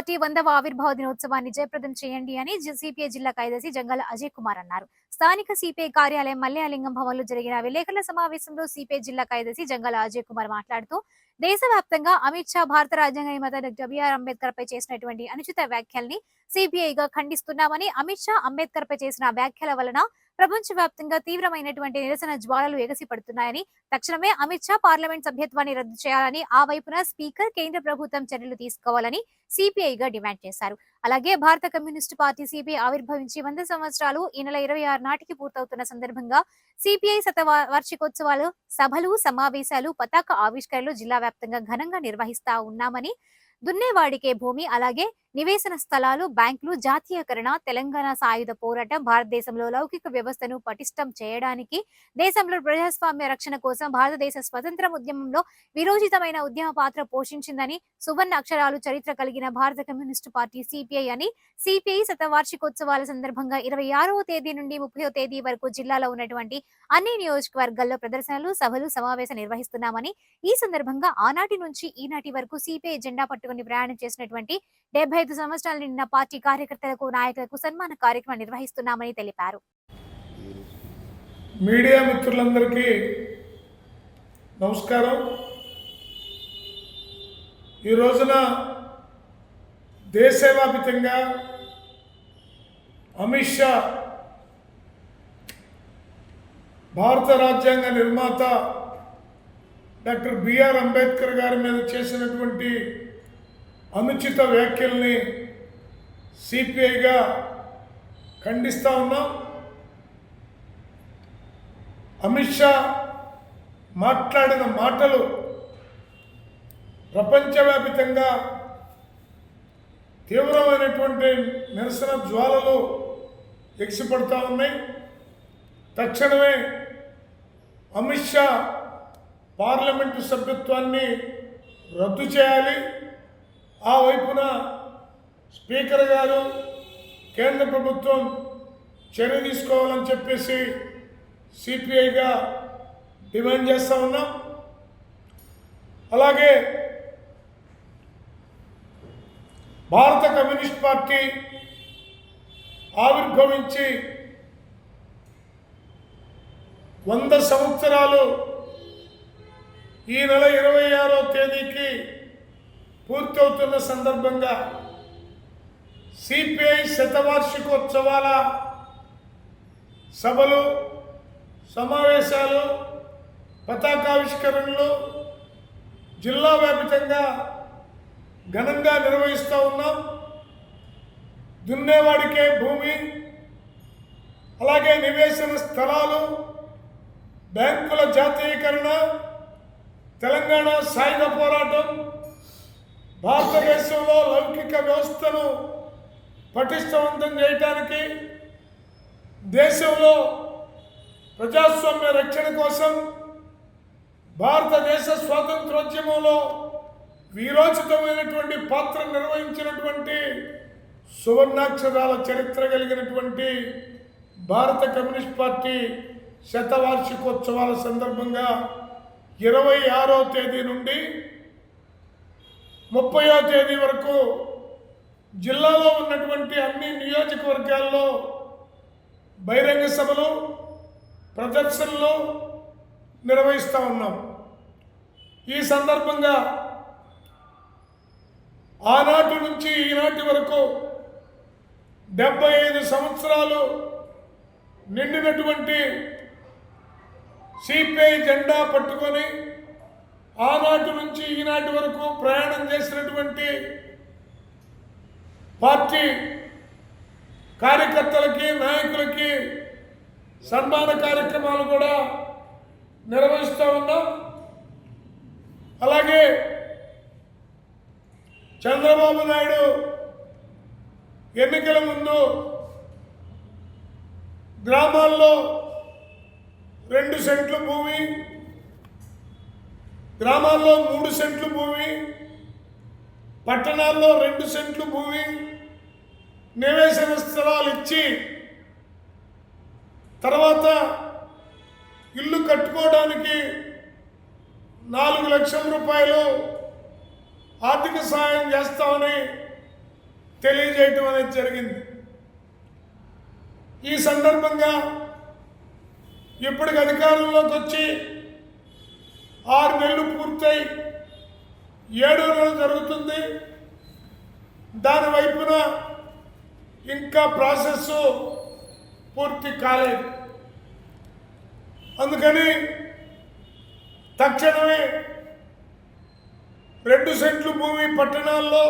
Party 100వ ఆవిర్భావ దినోత్సవాన్ని జయప్రదం చేయండి అని సిపిఐ జిల్లా కార్యదర్శి జంగాల అజయ్ కుమార్ అన్నారు. స్థానిక సిపిఐ కార్యాలయం మల్యాలింగం భవన్లో జరిగిన విలేకరుల సమావేశంలో సిపిఐ జిల్లా కార్యదర్శి జంగాల అజయ్ కుమార్ మాట్లాడుతూ, దేశవ్యాప్తంగా అమిత్ షా భారత రాజ్యాంగ నిర్మాత డాక్టర్ బిఆర్ అంబేద్కర్ పై చేసినటువంటి అనుచిత వ్యాఖ్యల్ని సిపిఐగా ఖండిస్తున్నామని, అమిత్ షా అంబేద్కర్ పై చేసిన వ్యాఖ్యల వలన ప్రపంచవ్యాప్తంగా తీవ్రమైనటువంటి నిరసన జ్వాలలు ఎగసిపడుతున్నాయని, తక్షణమే అమిత్ షా పార్లమెంట్ సభ్యత్వాన్ని రద్దు చేయాలని, ఆ వైపున స్పీకర్ కేంద్ర ప్రభుత్వం చర్యలు తీసుకోవాలని సిపిఐగా డిమాండ్ చేశారు. అలాగే భారత కమ్యూనిస్టు పార్టీ సిపిఐ ఆవిర్భవించి 100 సంవత్సరాలు ఈ నెల 26 నాటికి పూర్తవుతున్న సందర్భంగా సిపిఐ వార్షికోత్సవాలు, సభలు, సమావేశాలు, పతాక ఆవిష్కరణలు జిల్లా వ్యాప్తంగా ఘనంగా నిర్వహిస్తా ఉన్నామని, దున్నేవాడికే భూమి, అలాగే నివేశన స్థలాలు, బ్యాంకులు జాతీయకరణ, తెలంగాణ సాయుధ పోరాటం భారతదేశంలో లౌకిక వ్యవస్థను పటిష్టం చేయడానికి, దేశంలో ప్రజాస్వామ్య రక్షణ కోసం భారతదేశ స్వతంత్ర ఉద్యమంలో విరోచితమైన ఉద్యమ పాత్ర పోషించిందని, సువర్ణ అక్షరాలు చరిత్ర కలిగిన భారత కమ్యూనిస్టు పార్టీ సిపిఐ అని, సిపిఐ శతవార్షికోత్సవాల సందర్భంగా 26వ తేదీ నుండి 30వ తేదీ వరకు జిల్లాలో ఉన్నటువంటి అన్ని నియోజకవర్గాల్లో ప్రదర్శనలు, సభలు, సమావేశం నిర్వహిస్తున్నామని, ఈ సందర్భంగా ఆనాటి నుంచి ఈనాటి వరకు సిపిఐ జెండా పట్టుకుని ప్రయాణం చేసినటువంటి 75 సంవత్సరాలు నిండిన పార్టీ కార్యకర్తలకు, నాయకులకు సన్మాన కార్యక్రమం నిర్వహిస్తున్నామని తెలిపారు. మీడియా మిత్రులందరికీ నమస్కారం. ఈ రోజున దేశవ్యాప్తంగా అమిత్ షా భారత రాజ్యాంగ నిర్మాత డాక్టర్ బిఆర్ అంబేద్కర్ గారి మీద చేసినటువంటి అనుచిత వ్యాఖ్యల్ని సిపిఐగా ఖండిస్తూ ఉన్నాం. అమిత్ షా మాట్లాడిన మాటలు ప్రపంచవ్యాప్తంగా తీవ్రమైనటువంటి నిరసన జ్వాలలు ఎగిసిపడుతూ ఉన్నాయి. తక్షణమే అమిత్ షా పార్లమెంటు సభ్యత్వాన్ని రద్దు చేయాలి. ఆ వైపున స్పీకర్ గారు, కేంద్ర ప్రభుత్వం చర్య తీసుకోవాలని చెప్పేసి సిపిఐగా డిమాండ్ చేస్తూ ఉన్నాం. అలాగే భారత కమ్యూనిస్ట్ పార్టీ ఆవిర్భవించి 100 సంవత్సరాలు ఈ నెల 26వ తేదీకి పూర్తవుతున్న సందర్భంగా సిపిఐ శతవార్షికోత్సవాల సభలు, సమావేశాలు, పతాకావిష్కరణలు జిల్లా వ్యాప్తంగా ఘనంగా నిర్వహిస్తూ ఉన్నాం. దున్నేవాడికే భూమి, అలాగే నివేశన స్థలాలు, బ్యాంకుల జాతీయకరణ, తెలంగాణ సాయుధ పోరాటం, భారతదేశంలో లౌకిక వ్యవస్థను పటిష్టవంతం చేయడానికి, దేశంలో ప్రజాస్వామ్య రక్షణ కోసం, భారతదేశ స్వాతంత్రోద్యమంలో వీరోచితమైనటువంటి పాత్ర నిర్వహించినటువంటి సువర్ణాక్షరాల చరిత్ర కలిగినటువంటి భారత కమ్యూనిస్ట్ పార్టీ శతవార్షికోత్సవాల సందర్భంగా 26వ తేదీ నుండి 30వ తేదీ వరకు జిల్లాలో ఉన్నటువంటి అన్ని నియోజకవర్గాల్లో బహిరంగ సభలు, ప్రదర్శనలు నిర్వహిస్తూ ఉన్నాం. ఈ సందర్భంగా ఆనాటి నుంచి ఈనాటి వరకు 75 సంవత్సరాలు నిండినటువంటి సిపిఐ జెండా పట్టుకొని ఆనాటి నుంచి ఈనాటి వరకు ప్రయాణం చేసినటువంటి పార్టీ కార్యకర్తలకి, నాయకులకి సన్మాన కార్యక్రమాలు కూడా నిర్వహిస్తూ ఉన్నాం. అలాగే చంద్రబాబు నాయుడు ఎన్నికల ముందు గ్రామాల్లో 2 సెంట్లు భూమి, గ్రామాల్లో 3 సెంట్లు భూమి, పట్టణాల్లో 2 సెంట్లు భూమి, నివేశన స్థలాలు ఇచ్చి తర్వాత ఇల్లు కట్టుకోవడానికి 4 లక్షల రూపాయలు ఆర్థిక సహాయం చేస్తామని తెలియజేయటం అనేది జరిగింది. ఈ సందర్భంగా ఇప్పటికి అధికారంలోకి వచ్చి 6 నెలలు పూర్తయి 7వ నెల జరుగుతుంది. దాని వైపున ఇంకా ప్రాసెస్ పూర్తి కాలేదు. అందుకని తక్షణమే 2 సెంట్లు భూమి పట్టణాల్లో,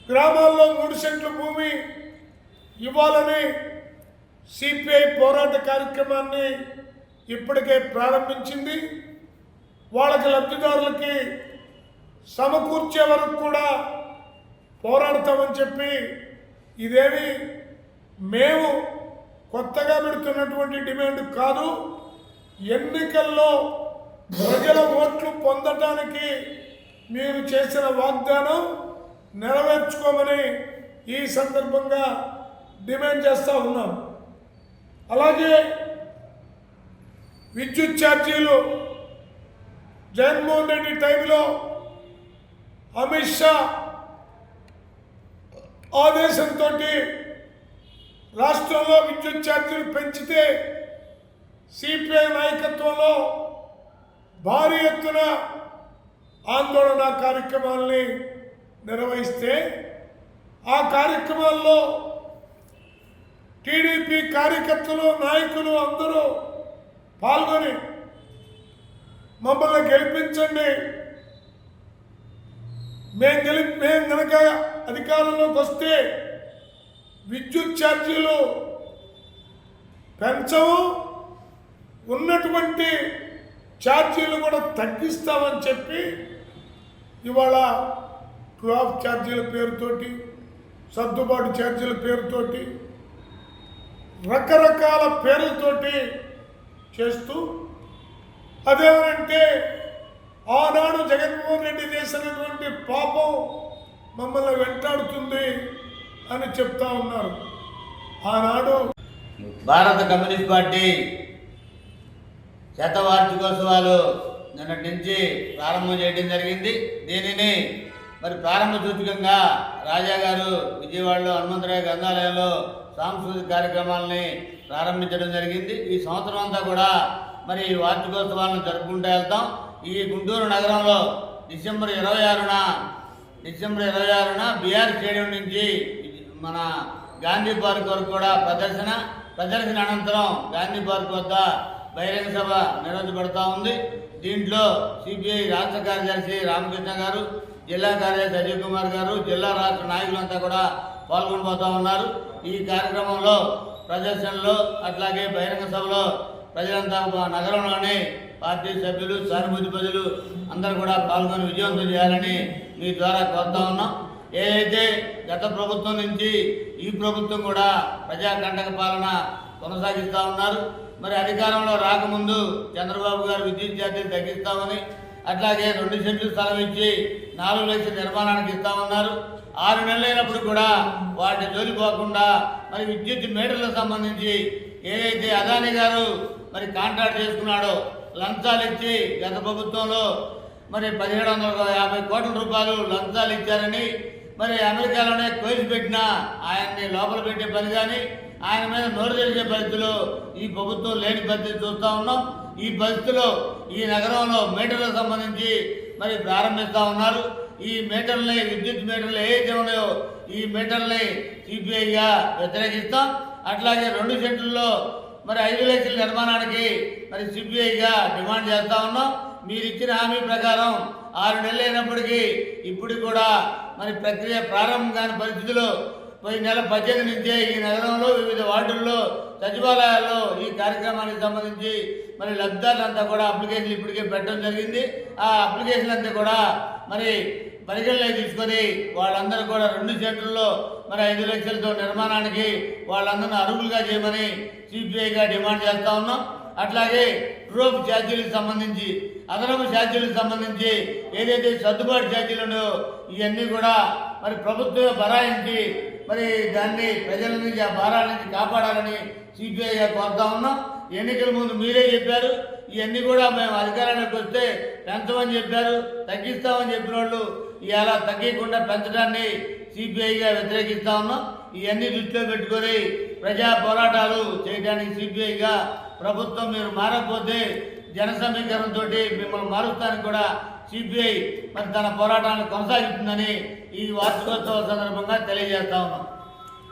గ్రామాల్లో 3 సెంట్ల భూమి ఇవ్వాలని సిపిఐ పోరాట కార్యక్రమాన్ని ఇప్పటికే ప్రారంభించింది. వాళ్ళకి లబ్ధిదారులకి సమకూర్చే వరకు కూడా పోరాడతామని చెప్పి, ఇదేమి మేము కొత్తగా పెడుతున్నటువంటి డిమాండ్ కాదు, ఎన్నికల్లో ప్రజల ఓట్లు పొందటానికి మీరు చేసిన వాగ్దానం నెరవేర్చుకోమని ఈ సందర్భంగా డిమాండ్ చేస్తూ ఉన్నాం. అలాగే విద్యుత్ ఛార్జీలు జగన్మోహన్ రెడ్డి టైంలో అమిత్ షా ఆదేశంతో రాష్ట్రంలో విద్యుత్ ఛార్జీలు పెంచితే సిపిఐ నాయకత్వంలో భారీ ఎత్తున ఆందోళన కార్యక్రమాల్ని నిర్వహిస్తే, ఆ కార్యక్రమాల్లో టీడీపీ కార్యకర్తలు, నాయకులు అందరూ పాల్గొని మమ్మల్ని గెలిపించండి, మేము కనుక అధికారంలోకి వస్తే విద్యుత్ ఛార్జీలు పెంచవు, ఉన్నటువంటి ఛార్జీలు కూడా తగ్గిస్తామని చెప్పి ఇవాళ క్లాఫ్ ఛార్జీల పేరుతోటి, సర్దుబాటు ఛార్జీల పేరుతోటి, రకరకాల పేర్లతోటి చేస్తూ, అదేమంటే ఆనాడు జగన్మోహన్ రెడ్డి చేసినటువంటి పాపం మమ్మల్ని వెంటాడుతుంది అని చెప్తా ఉన్నారు. ఆనాడు భారత కమ్యూనిస్ట్ పార్టీ శతవార్షికోత్సవాలు నిన్నటి నుంచి ప్రారంభం చేయడం జరిగింది. దీనిని మరి ప్రారంభ సూచకంగా రాజా గారు విజయవాడలో హనుమంతరాయ గ్రంథాలయంలో సాంస్కృతిక కార్యక్రమాలని ప్రారంభించడం జరిగింది. ఈ సంవత్సరం అంతా కూడా మరి వార్షికోత్సవాలను జరుపుకుంటూ వెళ్తాం. ఈ గుంటూరు నగరంలో డిసెంబర్ 26న బీఆర్ స్టేడియం నుంచి మన గాంధీ పార్క్ వరకు కూడా ప్రదర్శన అనంతరం గాంధీ పార్క్ వద్ద బహిరంగ సభ నిర్వహించబడతా ఉంది. దీంట్లో సిపిఐ రాష్ట్ర కార్యదర్శి రామకృష్ణ గారు, జిల్లా కార్యదర్శి అజయ్ కుమార్ గారు, జిల్లా రాష్ట్ర నాయకులంతా కూడా పాల్గొనబోతూ ఉన్నారు. ఈ కార్యక్రమంలో ప్రదర్శనలో అట్లాగే బహిరంగ సభలో ప్రజలంతా నగరంలోని పార్టీ సభ్యులు, సానుభూతి ప్రజలు అందరూ కూడా పాల్గొని విజయవంతం చేయాలని మీ ద్వారా కోరుతా ఉన్నాం. ఏదైతే గత ప్రభుత్వం నుంచి ఈ ప్రభుత్వం కూడా ప్రజాకంటక పాలన కొనసాగిస్తూ ఉన్నారు. మరి అధికారంలో రాకముందు చంద్రబాబు గారు విద్యుత్ ఛార్జీలు తగ్గిస్తామని, అట్లాగే 2 సెంట్లు స్థలం ఇచ్చి 4 లక్షల నిర్మాణానికి ఇస్తామన్నారు. 6 నెలలైనప్పుడు కూడా వాటి జోలి పోకుండా మరి విద్యుత్ మీటర్లకు సంబంధించి ఏదైతే అదానీ గారు మరి కాంట్రాక్ట్ చేసుకున్నాడో, లంచాలు ఇచ్చి గత ప్రభుత్వంలో మరి 1750 కోట్ల రూపాయలు లంచాలు ఇచ్చారని మరి అమెరికాలోనే కేసు పెట్టినా ఆయన్ని లోపల పెట్టే పని కానీ ఆయన మీద నోరు తెరిచే పరిస్థితిలో ఈ ప్రభుత్వం లేని పరిస్థితి చూస్తూ ఉన్నాం. ఈ పరిస్థితిలో ఈ నగరంలో మీటర్లకు సంబంధించి మరి ప్రారంభిస్తూ ఉన్నారు. ఈ మీటర్లని, విద్యుత్ మీటర్లు ఏదైతే ఉన్నాయో ఈ మీటర్ని సిపిఐగా వ్యతిరేకిస్తాం. అట్లాగే 2 సెంట్లలో మరి 5 లక్షల నిర్మాణానికి మరి సిపిఐగా డిమాండ్ చేస్తూ ఉన్నాం. మీరు ఇచ్చిన హామీ ప్రకారం 6 నెలలు అయినప్పటికీ ఇప్పుడు కూడా మరి ప్రక్రియ ప్రారంభం కాని పరిస్థితిలో పోయిన నెల 18 నుంచే ఈ నగరంలో వివిధ వార్డుల్లో, సచివాలయాల్లో ఈ కార్యక్రమానికి సంబంధించి మరి లబ్ధిదారులంతా కూడా అప్లికేషన్లు ఇప్పటికే పెట్టడం జరిగింది. ఆ అప్లికేషన్ అంతా కూడా మరి పరిగణలోకి తీసుకొని వాళ్ళందరూ కూడా 2 సెంట్లలో మరి 5 లక్షలతో నిర్మాణానికి వాళ్ళందరినీ అర్హులుగా చేయమని సిపిఐగా డిమాండ్ చేస్తూ ఉన్నాం. అట్లాగే ట్రోప్ ఛార్జీలకు సంబంధించి, అదనపు ఛార్జీలకు సంబంధించి ఏదైతే సర్దుబాటు ఛార్జీలు ఉన్నాయో ఇవన్నీ కూడా మరి ప్రభుత్వమే భరాయించి మరి దాన్ని ప్రజల నుంచి, ఆ భారాల నుంచి కాపాడాలని సిపిఐగా కోరుతా ఉన్నాం. ఎన్నికల ముందు మీరే చెప్పారు ఇవన్నీ కూడా మేము అధికారానికి వస్తే పెంచమని చెప్పారు, తగ్గిస్తామని చెప్పిన వాళ్ళు ఇవాళ తగ్గకుండా పెంచడాన్ని సిపిఐగా వ్యతిరేకిస్తా ఉన్నాం. ఇవన్నీ దృష్టిలో పెట్టుకొని ప్రజా పోరాటాలు చేయడానికి సిపిఐగా ప్రభుత్వం మీరు మారకపోతే జన సమీకరణతో మిమ్మల్ని మారుస్తానికి కూడా సిపిఐ మరి తన పోరాటాలను కొనసాగిస్తుందని ఈ వార్షికోత్సవ సందర్భంగా తెలియజేస్తా ఉన్నాం.